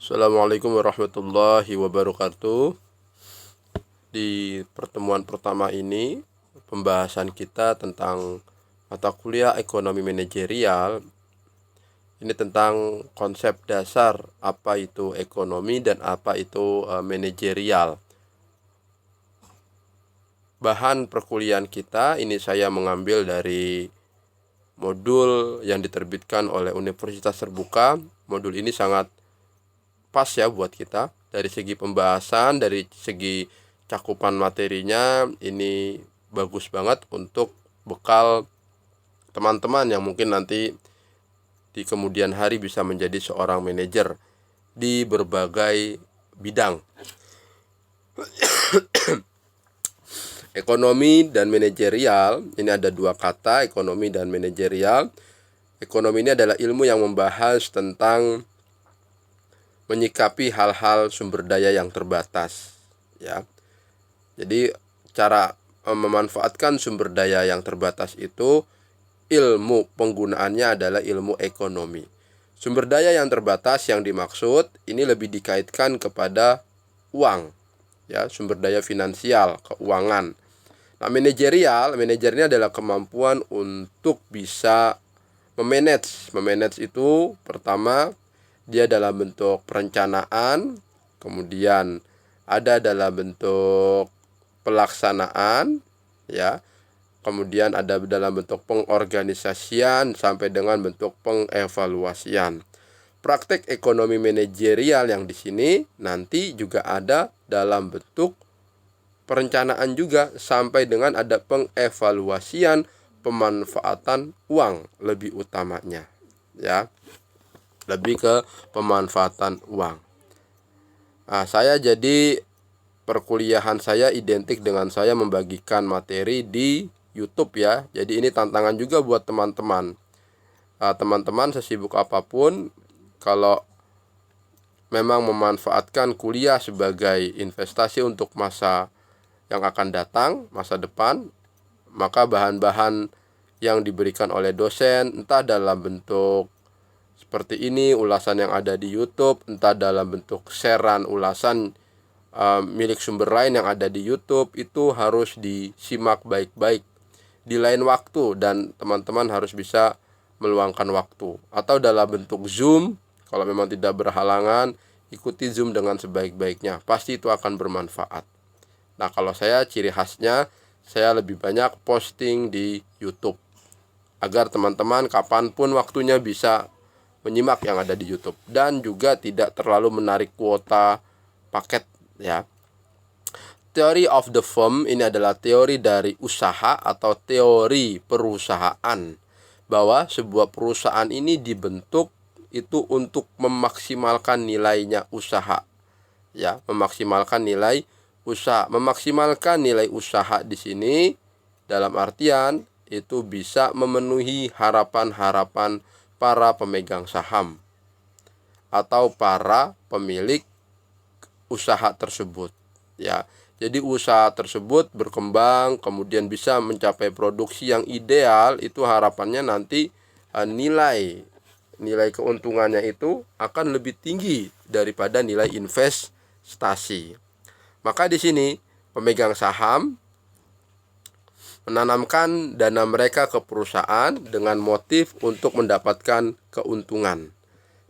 Assalamualaikum warahmatullahi wabarakatuh. Di pertemuan pertama ini, pembahasan kita tentang mata kuliah ekonomi manajerial. Ini tentang konsep dasar apa itu ekonomi dan apa itu manajerial. Bahan perkuliahan kita ini saya mengambil dari modul yang diterbitkan oleh Universitas Terbuka. Modul ini sangat pas ya buat kita dari segi pembahasan, dari segi cakupan materinya. Ini bagus banget untuk bekal teman-teman yang mungkin nanti di kemudian hari bisa menjadi seorang manajer di berbagai bidang. Ekonomi dan manajerial, ini ada dua kata, ekonomi dan manajerial. Ekonomi ini adalah ilmu yang membahas tentang menyikapi hal-hal sumber daya yang terbatas, ya. Jadi cara memanfaatkan sumber daya yang terbatas itu, ilmu penggunaannya adalah ilmu ekonomi. Sumber daya yang terbatas yang dimaksud ini lebih dikaitkan kepada uang, ya, sumber daya finansial, keuangan. Nah, manajer ini adalah kemampuan untuk bisa memanage itu pertama dia dalam bentuk perencanaan, kemudian ada dalam bentuk pelaksanaan, ya, kemudian ada dalam bentuk pengorganisasian sampai dengan bentuk pengevaluasian. Praktek ekonomi manajerial yang di sini nanti juga ada dalam bentuk perencanaan juga sampai dengan ada pengevaluasian pemanfaatan uang lebih utamanya, ya. Lebih ke pemanfaatan uang. Nah, saya jadi perkuliahan saya identik dengan saya membagikan materi di YouTube, ya. Jadi ini tantangan juga buat teman-teman. Teman-teman sesibuk apapun, kalau memang memanfaatkan kuliah sebagai investasi untuk masa yang akan datang, masa depan, maka bahan-bahan yang diberikan oleh dosen entah dalam bentuk seperti ini, ulasan yang ada di YouTube, entah dalam bentuk sharean ulasan milik sumber lain yang ada di YouTube, itu harus disimak baik-baik di lain waktu dan teman-teman harus bisa meluangkan waktu. Atau dalam bentuk Zoom, kalau memang tidak berhalangan, ikuti Zoom dengan sebaik-baiknya. Pasti itu akan bermanfaat. Nah, kalau saya ciri khasnya, saya lebih banyak posting di YouTube agar teman-teman kapanpun waktunya bisa menyimak yang ada di YouTube dan juga tidak terlalu menarik kuota paket, ya. Theory of the firm ini adalah teori dari usaha atau teori perusahaan, bahwa sebuah perusahaan ini dibentuk itu untuk memaksimalkan nilainya usaha, ya, memaksimalkan nilai usaha. Memaksimalkan nilai usaha di sini dalam artian itu bisa memenuhi harapan-harapan para pemegang saham atau para pemilik usaha tersebut, ya. Jadi usaha tersebut berkembang kemudian bisa mencapai produksi yang ideal, itu harapannya nanti nilai keuntungannya itu akan lebih tinggi daripada nilai investasi. Maka di sini pemegang saham menanamkan dana mereka ke perusahaan dengan motif untuk mendapatkan keuntungan.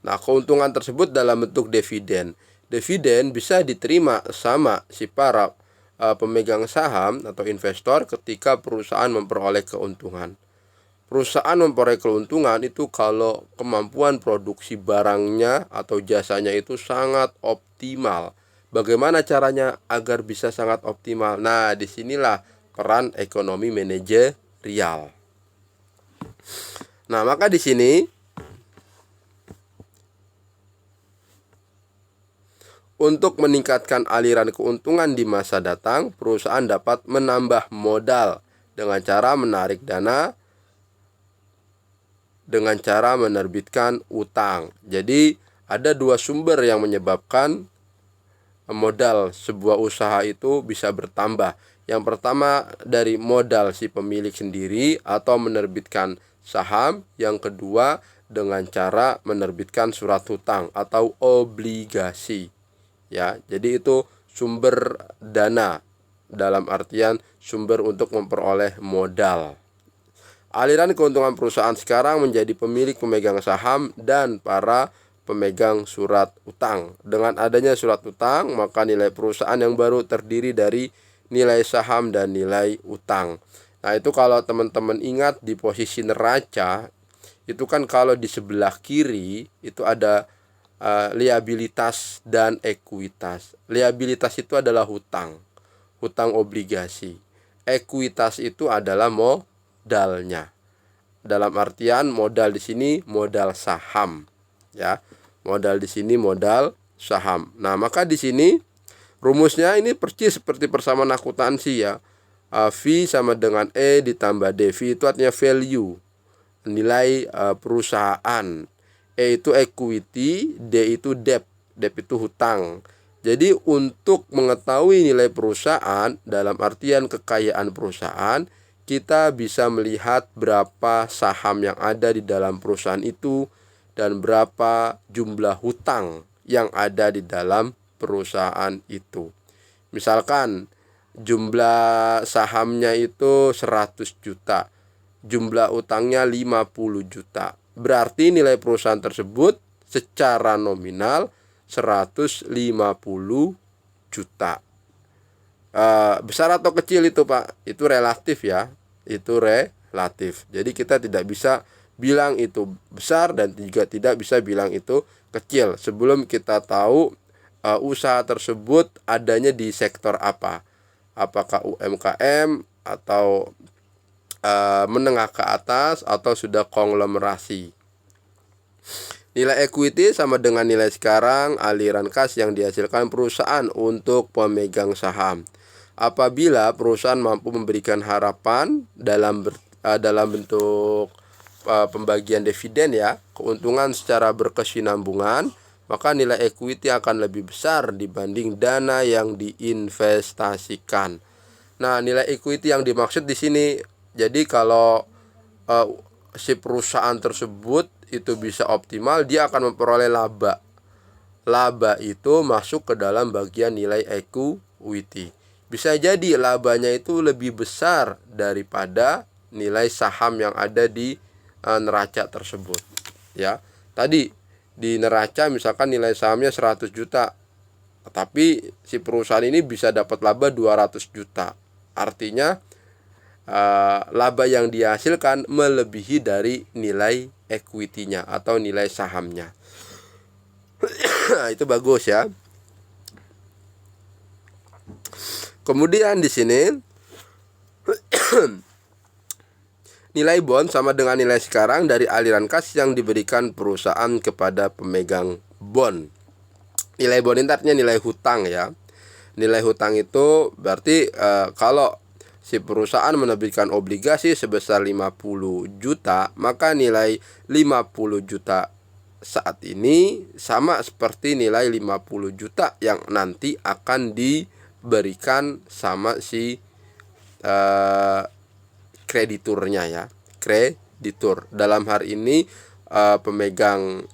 Nah, keuntungan tersebut dalam bentuk dividen. Dividen bisa diterima sama si para pemegang saham atau investor ketika perusahaan memperoleh keuntungan. Perusahaan memperoleh keuntungan itu kalau kemampuan produksi barangnya atau jasanya itu sangat optimal. Bagaimana caranya agar bisa sangat optimal? Nah, disinilah peran ekonomi manajerial. Nah, maka di sini untuk meningkatkan aliran keuntungan di masa datang, perusahaan dapat menambah modal dengan cara menarik dana, dengan cara menerbitkan utang. Jadi ada dua sumber yang menyebabkan modal sebuah usaha itu bisa bertambah. Yang pertama dari modal si pemilik sendiri atau menerbitkan saham. Yang kedua dengan cara menerbitkan surat hutang atau obligasi. Ya, jadi itu sumber dana dalam artian sumber untuk memperoleh modal. Aliran keuntungan perusahaan sekarang menjadi pemilik pemegang saham dan para pemegang surat utang. Dengan adanya surat utang, maka nilai perusahaan yang baru terdiri dari nilai saham dan nilai utang. Nah, itu kalau teman-teman ingat di posisi neraca, itu kan kalau di sebelah kiri itu ada liabilitas dan ekuitas. Liabilitas itu adalah hutang obligasi. Ekuitas itu adalah modalnya. Dalam artian modal di sini modal saham, ya. Modal di sini modal saham. Nah, maka di sini rumusnya ini persis seperti persamaan akuntansi, ya. V sama dengan E ditambah D. V itu artinya value, nilai perusahaan. E itu equity, D itu debt. Debt itu hutang. Jadi untuk mengetahui nilai perusahaan dalam artian kekayaan perusahaan, kita bisa melihat berapa saham yang ada di dalam perusahaan itu dan berapa jumlah hutang yang ada di dalam perusahaan itu. Misalkan jumlah sahamnya itu 100 juta, jumlah utangnya 50 juta. Berarti nilai perusahaan tersebut secara nominal 150 juta. Besar atau kecil itu, Pak? Itu relatif, ya. Itu relatif. Jadi kita tidak bisa bilang itu besar dan juga tidak bisa bilang itu kecil sebelum kita tahu usaha tersebut adanya di sektor apa. Apakah UMKM atau menengah ke atas atau sudah konglomerasi. Nilai equity sama dengan nilai sekarang aliran kas yang dihasilkan perusahaan untuk pemegang saham. Apabila perusahaan mampu memberikan harapan dalam bentuk pembagian dividen, ya, keuntungan secara berkesinambungan, maka nilai equity akan lebih besar dibanding dana yang diinvestasikan. Nah, nilai equity yang dimaksud di sini, jadi kalau si perusahaan tersebut itu bisa optimal, dia akan memperoleh laba. Laba itu masuk ke dalam bagian nilai equity. Bisa jadi labanya itu lebih besar daripada nilai saham yang ada di neraca tersebut, ya. Tadi di neraca misalkan nilai sahamnya 100 juta, tapi si perusahaan ini bisa dapat laba 200 juta. Artinya laba yang dihasilkan melebihi dari nilai equity-nya atau nilai sahamnya. Itu bagus, ya. Kemudian di sini nilai bond sama dengan nilai sekarang dari aliran kas yang diberikan perusahaan kepada pemegang bond. Nilai bond ini artinya nilai hutang, ya. Nilai hutang itu berarti kalau si perusahaan menerbitkan obligasi sebesar 50 juta, maka nilai 50 juta saat ini sama seperti nilai 50 juta yang nanti akan diberikan sama si krediturnya, ya. Kreditur. Dalam hal ini pemegang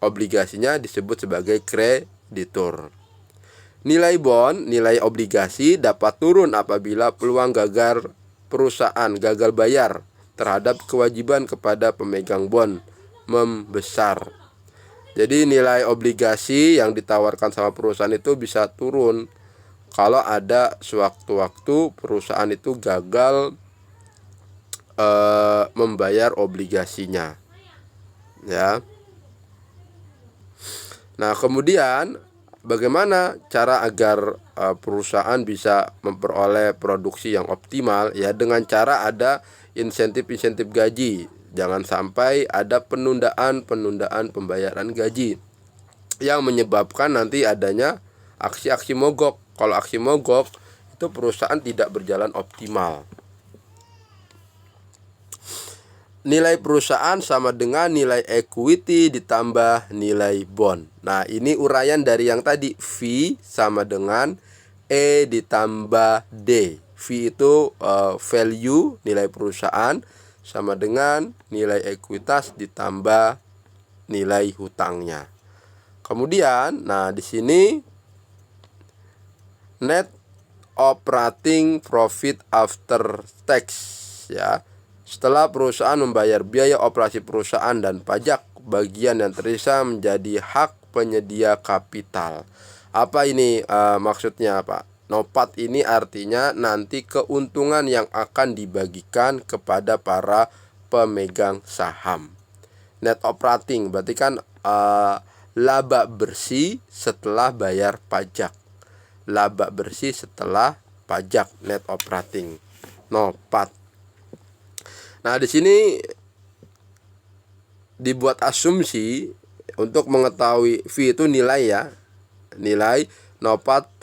obligasinya disebut sebagai kreditur. Nilai bond, nilai obligasi dapat turun apabila peluang perusahaan gagal bayar terhadap kewajiban kepada pemegang bond membesar. Jadi nilai obligasi yang ditawarkan sama perusahaan itu bisa turun kalau ada sewaktu-waktu perusahaan itu gagal membayar obligasinya, ya. Nah, kemudian bagaimana cara agar perusahaan bisa memperoleh produksi yang optimal, ya, dengan cara ada insentif-insentif gaji. Jangan sampai ada penundaan pembayaran gaji yang menyebabkan nanti adanya aksi-aksi mogok. Kalau aksi mogok itu perusahaan tidak berjalan optimal. Nilai perusahaan sama dengan nilai equity ditambah nilai bond. Nah, ini uraian dari yang tadi. V sama dengan E ditambah D. V itu value, nilai perusahaan, sama dengan nilai ekuitas ditambah nilai hutangnya. Kemudian, nah di sini net operating profit after tax, ya. Setelah perusahaan membayar biaya operasi perusahaan dan pajak, bagian yang tersisa menjadi hak penyedia kapital. Apa ini maksudnya, Pak? NOPAT ini artinya nanti keuntungan yang akan dibagikan kepada para pemegang saham. Net operating berarti kan laba bersih setelah bayar pajak. Laba bersih setelah pajak, net operating, NOPAT. Nah, di sini dibuat asumsi untuk mengetahui V itu nilai, ya. Nilai NOPAT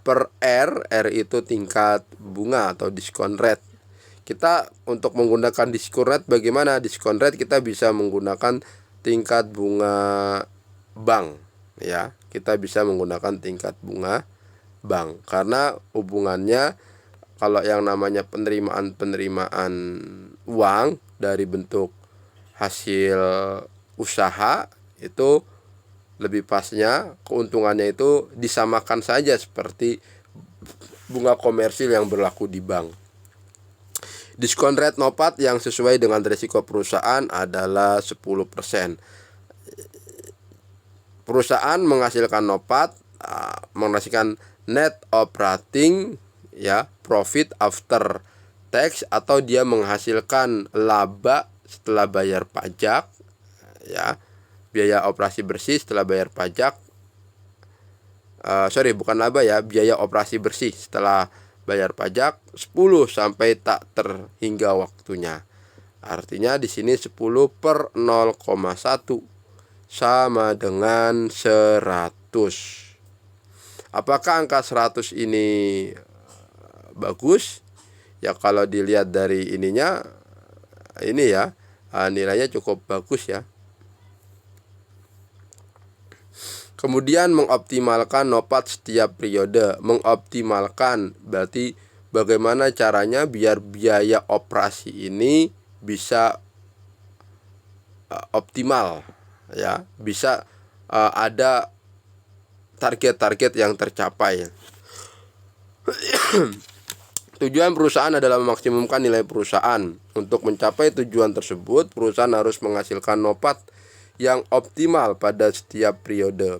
per R itu tingkat bunga atau diskon rate. Kita untuk menggunakan diskon rate, bagaimana diskon rate? Kita bisa menggunakan tingkat bunga bank, ya. Kita bisa menggunakan tingkat bunga bank karena hubungannya kalau yang namanya penerimaan uang dari bentuk hasil usaha itu lebih pasnya keuntungannya itu disamakan saja seperti bunga komersil yang berlaku di bank. Diskon rate NOPAT yang sesuai dengan risiko perusahaan adalah 10%. Perusahaan menghasilkan NOPAT, menghasilkan net operating, ya, profit after tax, atau dia menghasilkan laba setelah bayar pajak, ya, biaya operasi bersih setelah bayar pajak. Bukan laba, ya, biaya operasi bersih setelah bayar pajak 10 sampai tak terhingga waktunya. Artinya di sini 10 per 0,1 sama dengan 100. Apakah angka 100 ini bagus? Ya, kalau dilihat dari ininya, ini ya, nilainya cukup bagus, ya. Kemudian mengoptimalkan NOPAT setiap periode. Mengoptimalkan berarti bagaimana caranya biar biaya operasi ini bisa optimal, ya, bisa ada target-target yang tercapai. Tujuan perusahaan adalah memaksimumkan nilai perusahaan. Untuk mencapai tujuan tersebut, perusahaan harus menghasilkan NOPAT yang optimal pada setiap periode.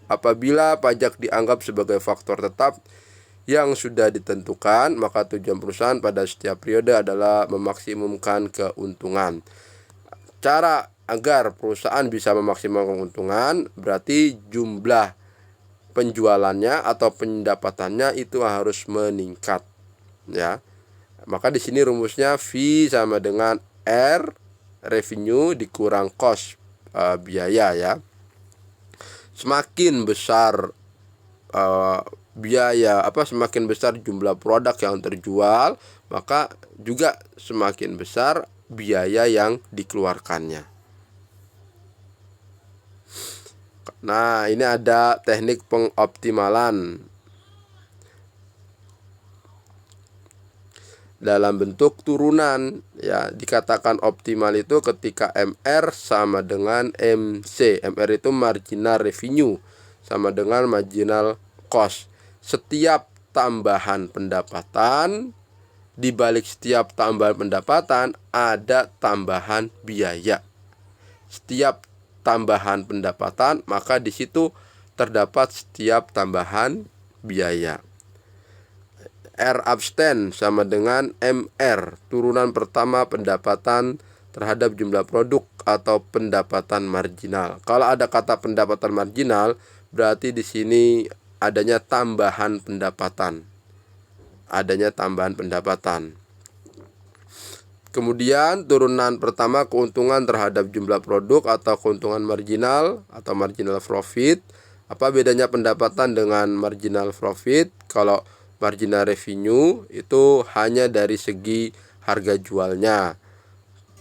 Apabila pajak dianggap sebagai faktor tetap yang sudah ditentukan, maka tujuan perusahaan pada setiap periode adalah memaksimumkan keuntungan. Cara agar perusahaan bisa memaksimalkan keuntungan berarti jumlah penjualannya atau pendapatannya itu harus meningkat, ya. Maka di sini rumusnya V sama dengan R revenue dikurang cost biaya, ya. Semakin besar semakin besar jumlah produk yang terjual, maka juga semakin besar biaya yang dikeluarkannya. Nah, ini ada teknik pengoptimalan dalam bentuk turunan, ya. Dikatakan optimal itu ketika MR sama dengan MC. MR itu marginal revenue sama dengan marginal cost. Setiap tambahan pendapatan, di balik setiap tambahan pendapatan ada tambahan biaya. Setiap tambahan pendapatan, maka di situ terdapat setiap tambahan biaya. R abstain sama dengan MR, turunan pertama pendapatan terhadap jumlah produk atau pendapatan marginal. Kalau ada kata pendapatan marginal, berarti di sini adanya tambahan pendapatan. Kemudian turunan pertama keuntungan terhadap jumlah produk atau keuntungan marginal atau marginal profit. Apa bedanya pendapatan dengan marginal profit? Kalau marginal revenue itu hanya dari segi harga jualnya.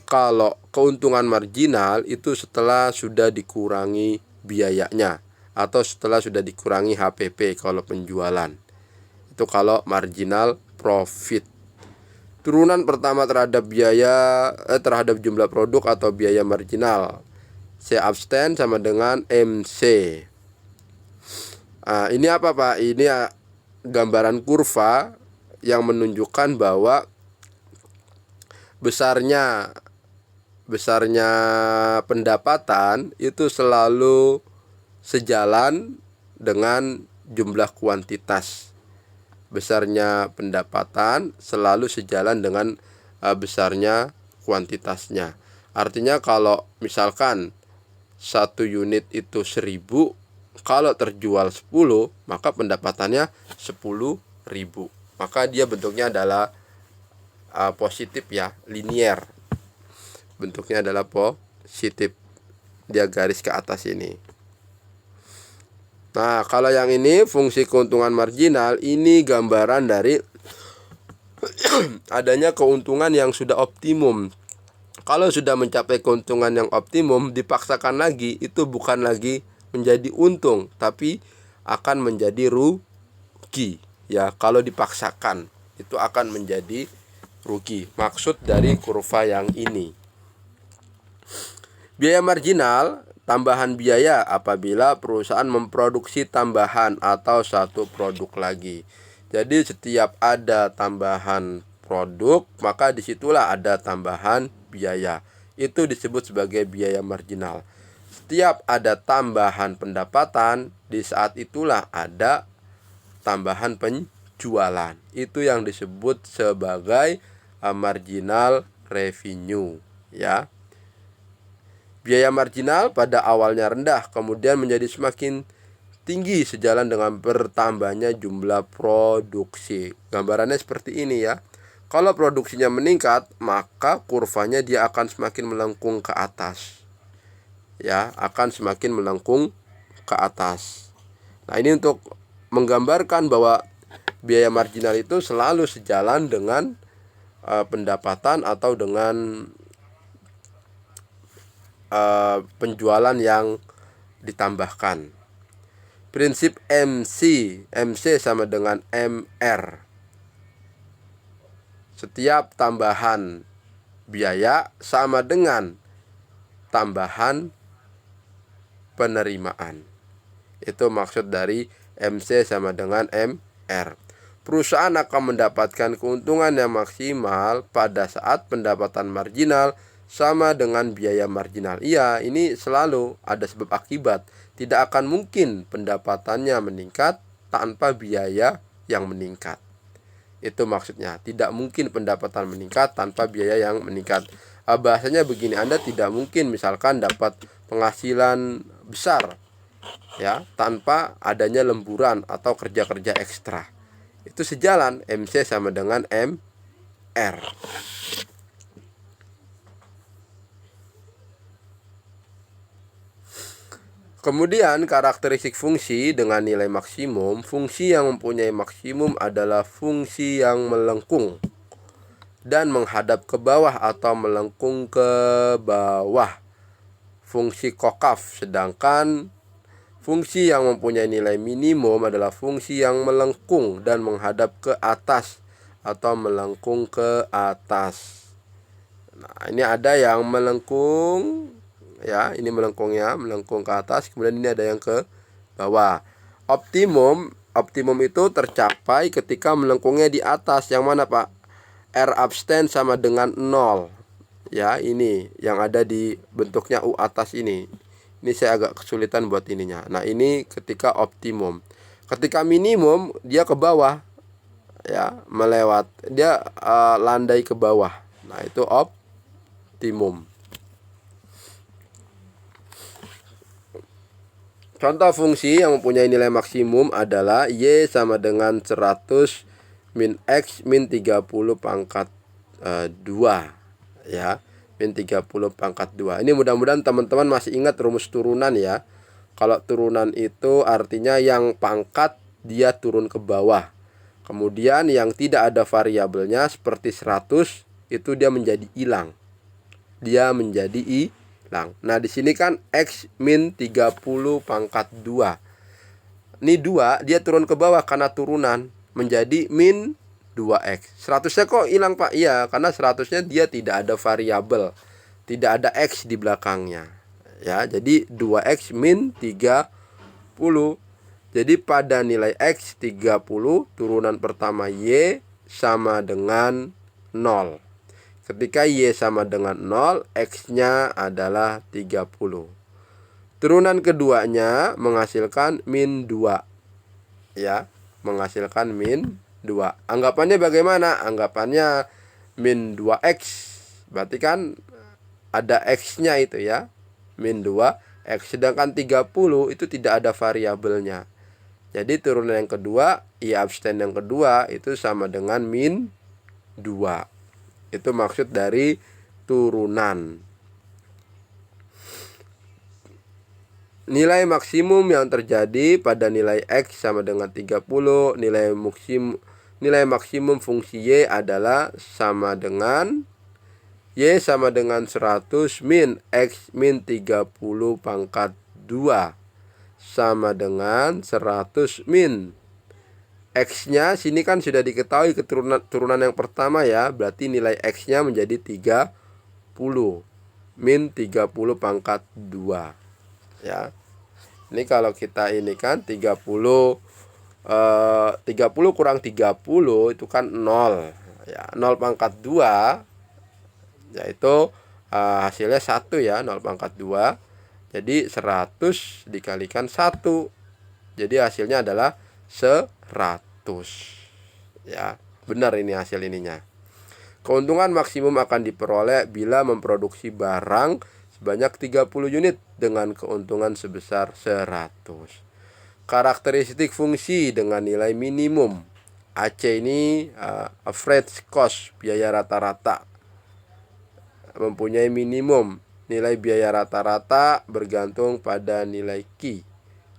Kalau keuntungan marginal itu setelah sudah dikurangi biayanya atau setelah sudah dikurangi HPP kalau penjualan. Itu kalau marginal profit. Turunan pertama terhadap terhadap jumlah produk atau biaya marginal. C abstain sama dengan MC. Ini apa Pak? Ini gambaran kurva yang menunjukkan bahwa besarnya pendapatan itu selalu sejalan dengan jumlah kuantitas. Besarnya pendapatan selalu sejalan dengan besarnya kuantitasnya. Artinya kalau misalkan satu unit itu 1000, kalau terjual 10, maka pendapatannya 10.000. Maka dia bentuknya adalah positif ya, linier. Bentuknya adalah positif. Dia garis ke atas ini. Nah, kalau yang ini fungsi keuntungan marginal, ini gambaran dari adanya keuntungan yang sudah optimum. Kalau sudah mencapai keuntungan yang optimum, dipaksakan lagi, itu bukan lagi menjadi untung, tapi akan menjadi rugi. Ya, kalau dipaksakan, itu akan menjadi rugi. Maksud dari kurva yang ini. Biaya marginal, tambahan biaya apabila perusahaan memproduksi tambahan atau satu produk lagi. Jadi setiap ada tambahan produk, maka disitulah ada tambahan biaya. Itu disebut sebagai biaya marginal. Setiap ada tambahan pendapatan, di saat itulah ada tambahan penjualan. Itu yang disebut sebagai marginal revenue, ya. Biaya marginal pada awalnya rendah, kemudian menjadi semakin tinggi sejalan dengan bertambahnya jumlah produksi. Gambarannya seperti ini ya. Kalau produksinya meningkat, maka kurvanya dia akan semakin melengkung ke atas. Ya, akan semakin melengkung ke atas. Nah, ini untuk menggambarkan bahwa biaya marginal itu selalu sejalan dengan pendapatan atau dengan penjualan yang ditambahkan. Prinsip MC sama dengan MR. Setiap tambahan biaya sama dengan tambahan penerimaan. Itu maksud dari MC sama dengan MR. Perusahaan akan mendapatkan keuntungan yang maksimal pada saat pendapatan marginal sama dengan biaya marginal. Iya, ini selalu ada sebab akibat. Tidak akan mungkin pendapatannya meningkat tanpa biaya yang meningkat. Itu maksudnya, tidak mungkin pendapatan meningkat tanpa biaya yang meningkat. Bahasanya begini, Anda tidak mungkin misalkan dapat penghasilan besar ya tanpa adanya lemburan atau kerja-kerja ekstra. Itu sejalan, MC sama dengan MR. Kemudian karakteristik fungsi dengan nilai maksimum. Fungsi yang mempunyai maksimum adalah fungsi yang melengkung dan menghadap ke bawah atau melengkung ke bawah. Fungsi kokaf. Sedangkan fungsi yang mempunyai nilai minimum adalah fungsi yang melengkung dan menghadap ke atas atau melengkung ke atas. Nah, ini ada yang melengkung ya, ini melengkungnya, melengkung ke atas, kemudian ini ada yang ke bawah. Optimum itu tercapai ketika melengkungnya di atas. Yang mana Pak? R abstain sama dengan 0. Ya, ini yang ada di bentuknya U atas ini. Ini saya agak kesulitan buat ininya. Nah, ini ketika optimum. Ketika minimum dia ke bawah. Ya, dia landai ke bawah. Nah, itu optimum. Contoh fungsi yang mempunyai nilai maksimum adalah Y sama dengan 100 min X min 30 pangkat 2 ya, min 30 pangkat 2. Ini mudah-mudahan teman-teman masih ingat rumus turunan ya. Kalau turunan itu artinya yang pangkat dia turun ke bawah. Kemudian yang tidak ada variabelnya seperti 100 itu dia menjadi hilang. Dia menjadi hilang. Nah, di sini kan X min 30 pangkat 2. Ini 2 dia turun ke bawah karena turunan menjadi min 2x. 100-nya kok hilang Pak? Iya, karena 100-nya dia tidak ada variabel, tidak ada x di belakangnya. Ya, jadi 2x min 30. Jadi pada nilai x 30, turunan pertama y sama dengan 0. Ketika y sama dengan 0, x-nya adalah 30. Turunan keduanya menghasilkan min 2. Ya, menghasilkan min 2. Anggapannya bagaimana? Anggapannya min 2x. Berarti kan ada x-nya itu ya. Min 2x. Sedangkan 30 itu tidak ada variabelnya. Jadi turunan yang kedua, y abstain yang kedua itu sama dengan min 2. Itu maksud dari turunan. Nilai maksimum yang terjadi pada nilai x sama dengan 30, nilai maksimum fungsi y adalah sama dengan y sama dengan 100 min x min 30 pangkat 2 sama dengan 100 min x-nya. Sini kan sudah diketahui turunan yang pertama ya, berarti nilai x-nya menjadi 30 min 30 pangkat 2 ya. Ini kalau kita ini kan 30 kurang 30 itu kan 0 ya. 0 pangkat 2 yaitu hasilnya 1 ya, 0 pangkat 2. Jadi 100 dikalikan 1. Jadi hasilnya adalah 100 ya. Benar ini hasil ininya. Keuntungan maksimum akan diperoleh bila memproduksi barang sebanyak 30 unit dengan keuntungan sebesar 100. Karakteristik fungsi dengan nilai minimum. AC ini average cost, biaya rata-rata. Mempunyai minimum. Nilai biaya rata-rata bergantung pada nilai Q.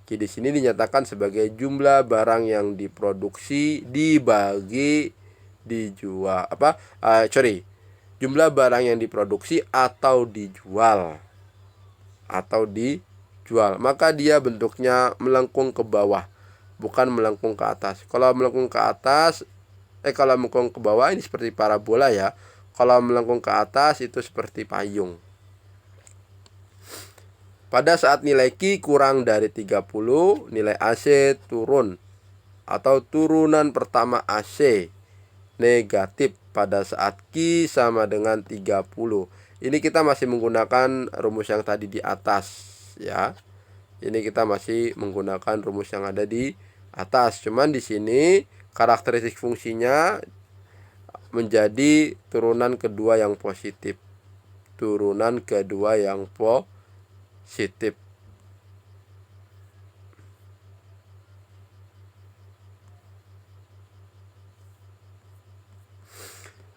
Q di sini dinyatakan sebagai jumlah barang yang diproduksi dibagi dijual jumlah barang yang diproduksi atau dijual. Maka dia bentuknya melengkung ke bawah, bukan melengkung ke atas. Kalau melengkung ke bawah ini seperti parabola ya. Kalau melengkung ke atas itu seperti payung. Pada saat nilai Q kurang dari 30, nilai AC turun atau turunan pertama AC negatif pada saat Q sama dengan 30. Ini kita masih menggunakan rumus yang tadi di atas ya. Ini kita masih menggunakan rumus yang ada di atas. Cuman di sini karakteristik fungsinya menjadi turunan kedua yang positif. Turunan kedua yang positif.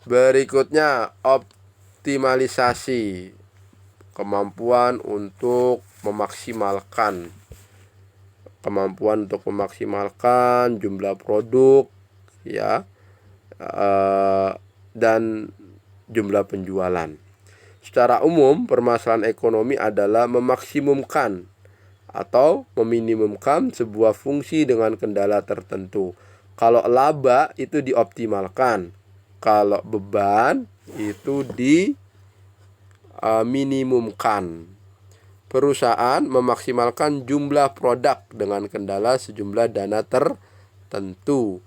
Berikutnya optimalisasi, kemampuan untuk memaksimalkan jumlah produk ya, dan jumlah penjualan. Secara umum, permasalahan ekonomi adalah memaksimumkan atau meminimumkan sebuah fungsi dengan kendala tertentu. Kalau laba itu dioptimalkan, kalau beban itu diminimumkan. Perusahaan memaksimalkan jumlah produk dengan kendala sejumlah dana tertentu.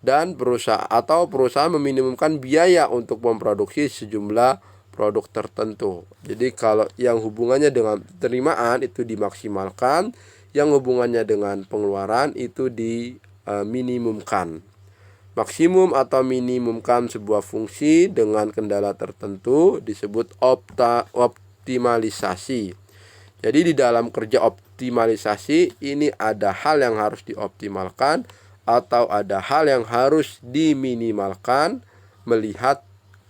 Dan perusahaan meminimumkan biaya untuk memproduksi sejumlah produk tertentu. Jadi kalau yang hubungannya dengan penerimaan itu dimaksimalkan, yang hubungannya dengan pengeluaran itu diminimumkan. Maksimum atau minimumkan sebuah fungsi dengan kendala tertentu disebut optimalisasi. Jadi di dalam kerja optimalisasi ini ada hal yang harus dioptimalkan atau ada hal yang harus diminimalkan melihat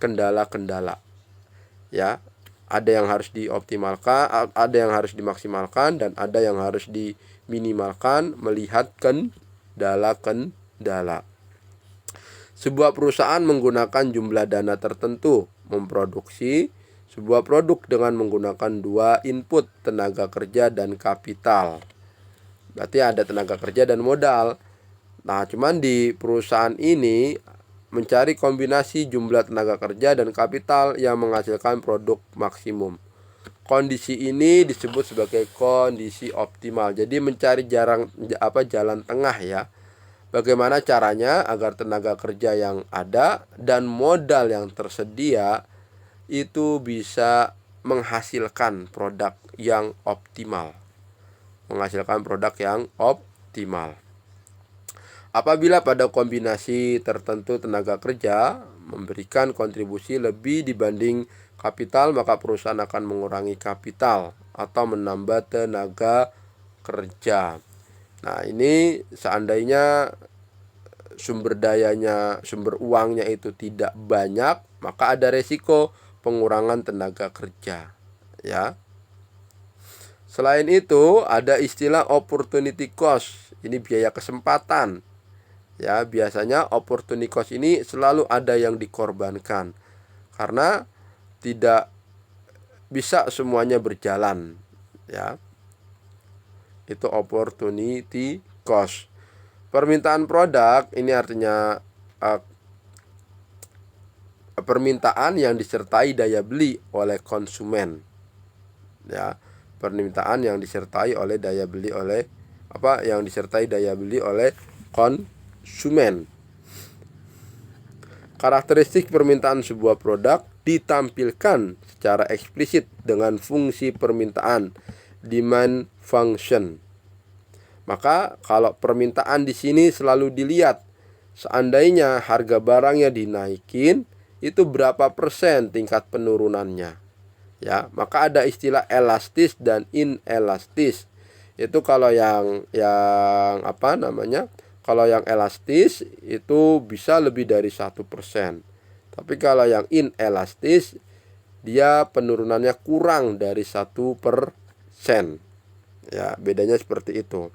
kendala-kendala. Ya, ada yang harus dioptimalkan, ada yang harus dimaksimalkan, dan ada yang harus diminimalkan melihat kendala-kendala. Sebuah perusahaan menggunakan jumlah dana tertentu memproduksi sebuah produk dengan menggunakan dua input, tenaga kerja dan kapital. Berarti ada tenaga kerja dan modal. Nah, cuman di perusahaan ini mencari kombinasi jumlah tenaga kerja dan kapital yang menghasilkan produk maksimum. Kondisi ini disebut sebagai kondisi optimal. Jadi mencari jalan tengah ya. Bagaimana caranya agar tenaga kerja yang ada dan modal yang tersedia itu bisa menghasilkan produk yang optimal. Menghasilkan produk yang optimal. Apabila pada kombinasi tertentu tenaga kerja memberikan kontribusi lebih dibanding kapital, maka perusahaan akan mengurangi kapital atau menambah tenaga kerja. Nah, ini seandainya sumber uangnya itu tidak banyak, maka ada resiko pengurangan tenaga kerja, ya. Selain itu, ada istilah opportunity cost. Ini biaya kesempatan. Ya, biasanya opportunity cost ini selalu ada yang dikorbankan karena tidak bisa semuanya berjalan, ya. Itu opportunity cost. Permintaan produk ini artinya permintaan yang disertai daya beli oleh konsumen. Ya, permintaan yang disertai oleh daya beli oleh konsumen. Karakteristik permintaan sebuah produk ditampilkan secara eksplisit dengan fungsi permintaan, demand function. Maka kalau permintaan di sini selalu dilihat, seandainya harga barangnya dinaikin, itu berapa persen tingkat penurunannya. Ya, maka ada istilah elastis dan inelastis. Itu kalau kalau yang elastis itu bisa lebih dari 1%. Tapi kalau yang inelastis, dia penurunannya kurang dari 1%. Ya, bedanya seperti itu.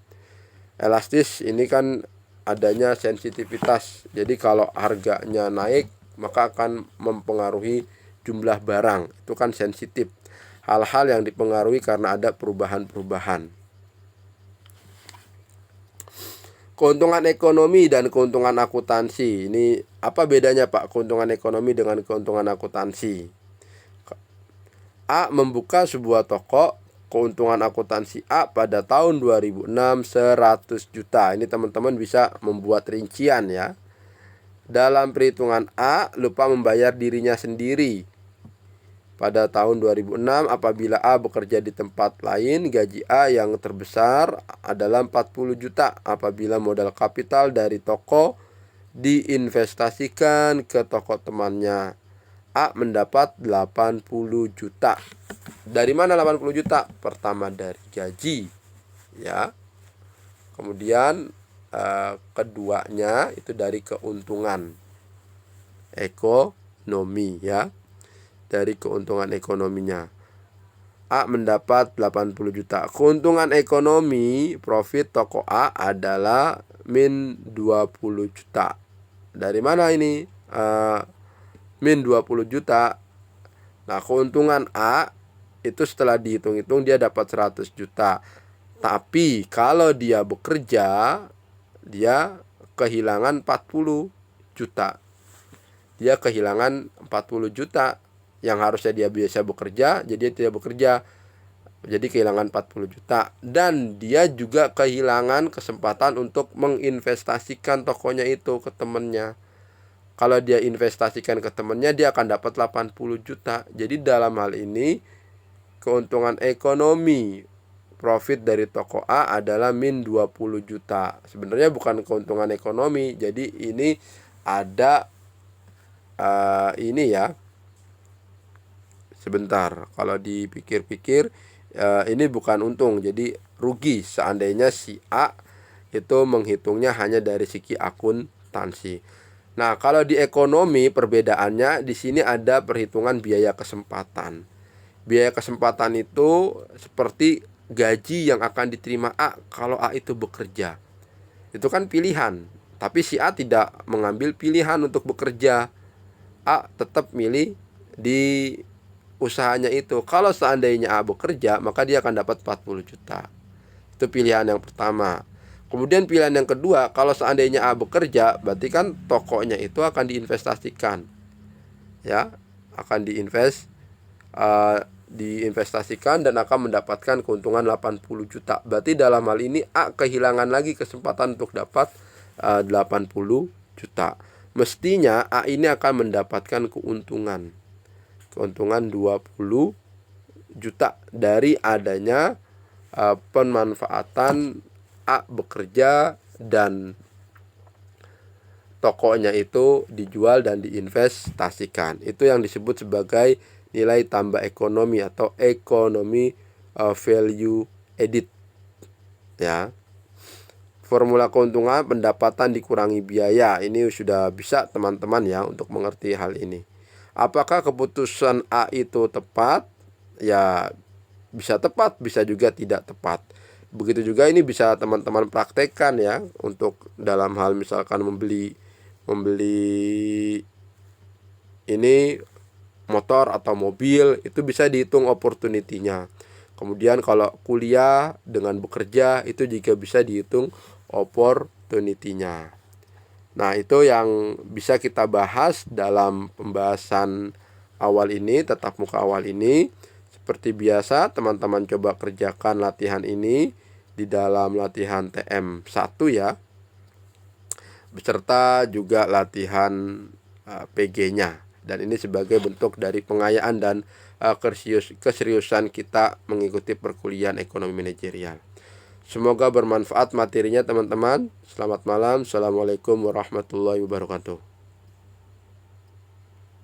Elastis ini kan adanya sensitivitas. Jadi kalau harganya naik, maka akan mempengaruhi jumlah barang. Itu kan sensitif. Hal-hal yang dipengaruhi karena ada perubahan-perubahan. Keuntungan ekonomi dan keuntungan akuntansi. Ini apa bedanya Pak, keuntungan ekonomi dengan keuntungan akuntansi? A membuka sebuah toko, keuntungan akuntansi A pada tahun 2006 100 juta. Ini teman-teman bisa membuat rincian ya. Dalam perhitungan A lupa membayar dirinya sendiri. Pada tahun 2006 apabila A bekerja di tempat lain, gaji A yang terbesar adalah 40 juta apabila modal kapital dari toko diinvestasikan ke toko temannya. A mendapat 80 juta. Dari mana 80 juta? Pertama dari gaji, ya. Kemudian keduanya itu dari keuntungan ekonomi, ya. Dari keuntungan ekonominya. A mendapat 80 juta. Keuntungan ekonomi profit toko A adalah min 20 juta. Dari mana ini? Min 20 juta. Nah, keuntungan A itu setelah dihitung-hitung dia dapat 100 juta. Tapi kalau dia bekerja, dia kehilangan 40 juta. Dia kehilangan 40 juta. Yang harusnya dia biasa bekerja, jadi dia tidak bekerja. Jadi kehilangan 40 juta. Dan dia juga kehilangan kesempatan untuk menginvestasikan tokonya itu ke temannya. Kalau dia investasikan ke temannya, dia akan dapat 80 juta. Jadi dalam hal ini, keuntungan ekonomi profit dari toko A adalah min 20 juta. Sebenarnya bukan keuntungan ekonomi. Jadi ini ada ini ya. Sebentar, kalau dipikir-pikir ini bukan untung, jadi rugi seandainya si A itu menghitungnya hanya dari segi akuntansi. Nah, kalau di ekonomi perbedaannya di sini ada perhitungan biaya kesempatan. Biaya kesempatan itu seperti gaji yang akan diterima A kalau A itu bekerja. Itu kan pilihan, tapi si A tidak mengambil pilihan untuk bekerja. A tetap milih di usahanya itu. Kalau seandainya A bekerja, maka dia akan dapat 40 juta. Itu pilihan yang pertama. Kemudian pilihan yang kedua, kalau seandainya A bekerja, berarti kan tokonya itu akan diinvestasikan, ya, akan diinvestasikan dan akan mendapatkan keuntungan 80 juta. Berarti dalam hal ini A kehilangan lagi kesempatan untuk dapat 80 juta. Mestinya A ini akan mendapatkan keuntungan 20 juta dari adanya pemanfaatan A bekerja dan tokonya itu dijual dan diinvestasikan. Itu yang disebut sebagai nilai tambah ekonomi atau ekonomi value added, ya. Formula keuntungan pendapatan dikurangi biaya. Ini sudah bisa teman-teman ya untuk mengerti hal ini. Apakah keputusan A itu tepat? Ya, bisa tepat, bisa juga tidak tepat. Begitu juga ini bisa teman-teman praktekkan ya, untuk dalam hal misalkan membeli ini motor atau mobil, itu bisa dihitung opportunity-nya. Kemudian kalau kuliah dengan bekerja, itu juga bisa dihitung opportunity-nya. Nah, itu yang bisa kita bahas dalam pembahasan awal ini, tatap muka awal ini. Seperti biasa, teman-teman coba kerjakan latihan ini di dalam latihan TM1 ya, beserta juga latihan PG-nya. Dan ini sebagai bentuk dari pengayaan dan keseriusan kita mengikuti perkuliahan ekonomi manajerial. Semoga bermanfaat materinya teman-teman. Selamat malam. Assalamualaikum warahmatullahi wabarakatuh.